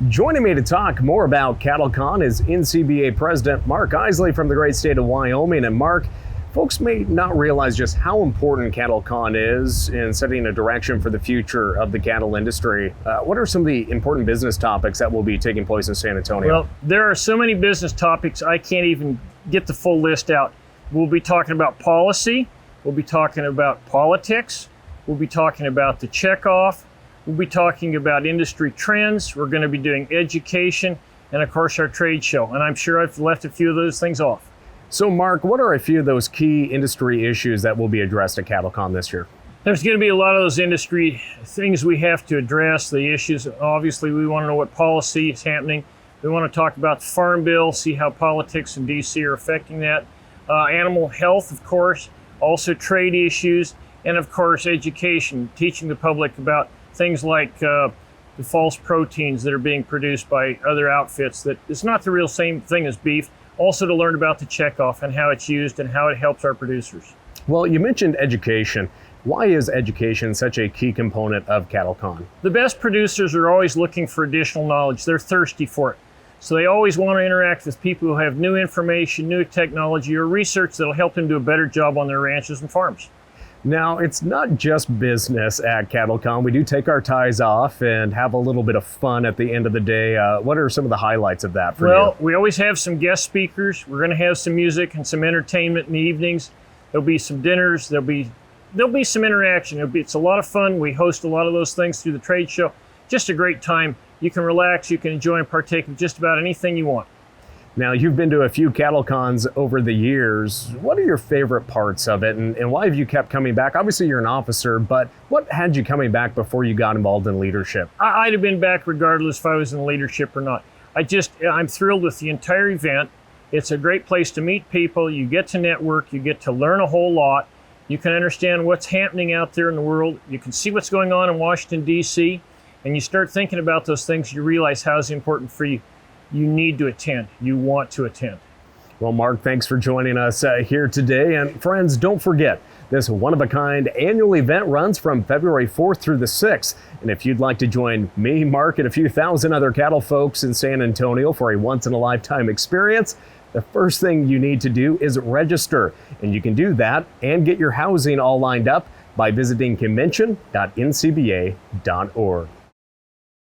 Joining me to talk more about CattleCon is NCBA President Mark Eisele from the great state of Wyoming. And Mark, folks may not realize just how important CattleCon is in setting a direction for the future of the cattle industry. What are some of the important business topics that will be taking place in San Antonio? Well, there are so many business topics, I can't even get the full list out. We'll be talking about policy. We'll be talking about politics. We'll be talking about the checkoff. We'll be talking about industry trends. We're going to be doing education and, of course, our trade show. And I'm sure I've left a few of those things off. So, Mark, what are a few of those key industry issues that will be addressed at CattleCon this year? There's going to be a lot of those industry things we have to address, the issues. Obviously, we want to know what policy is happening. We want to talk about the Farm Bill, see how politics in D.C. are affecting that. Animal health, of course, also trade issues, and, of course, education, teaching the public about things like the false proteins that are being produced by other outfits that it's not the real same thing as beef. Also to learn about the checkoff and how it's used and how it helps our producers. Well, you mentioned education. Why is education such a key component of CattleCon? The best producers are always looking for additional knowledge. They're thirsty for it. So they always want to interact with people who have new information, new technology, or research that'll help them do a better job on their ranches and farms. Now, it's not just business at CattleCon. We do take our ties off and have a little bit of fun at the end of the day. What are some of the highlights of that for you? Well, we always have some guest speakers. We're going to have some music and some entertainment in the evenings. There'll be some dinners. There'll be some interaction. It's a lot of fun. We host a lot of those things through the trade show. Just a great time. You can relax. You can enjoy and partake of just about anything you want. Now, you've been to a few CattleCons over the years. What are your favorite parts of it, and why have you kept coming back? Obviously, you're an officer, but what had you coming back before you got involved in leadership? I'd have been back regardless if I was in leadership or not. I'm thrilled with the entire event. It's a great place to meet people. You get to network. You get to learn a whole lot. You can understand what's happening out there in the world. You can see what's going on in Washington, D.C., and you start thinking about those things. You realize how it's important for you. You need to attend. You want to attend. Well, Mark, thanks for joining us here today. And friends, don't forget, this one-of-a-kind annual event runs from February 4th through the 6th. And if you'd like to join me, Mark, and a few thousand other cattle folks in San Antonio for a once-in-a-lifetime experience, the first thing you need to do is register. And you can do that and get your housing all lined up by visiting convention.ncba.org.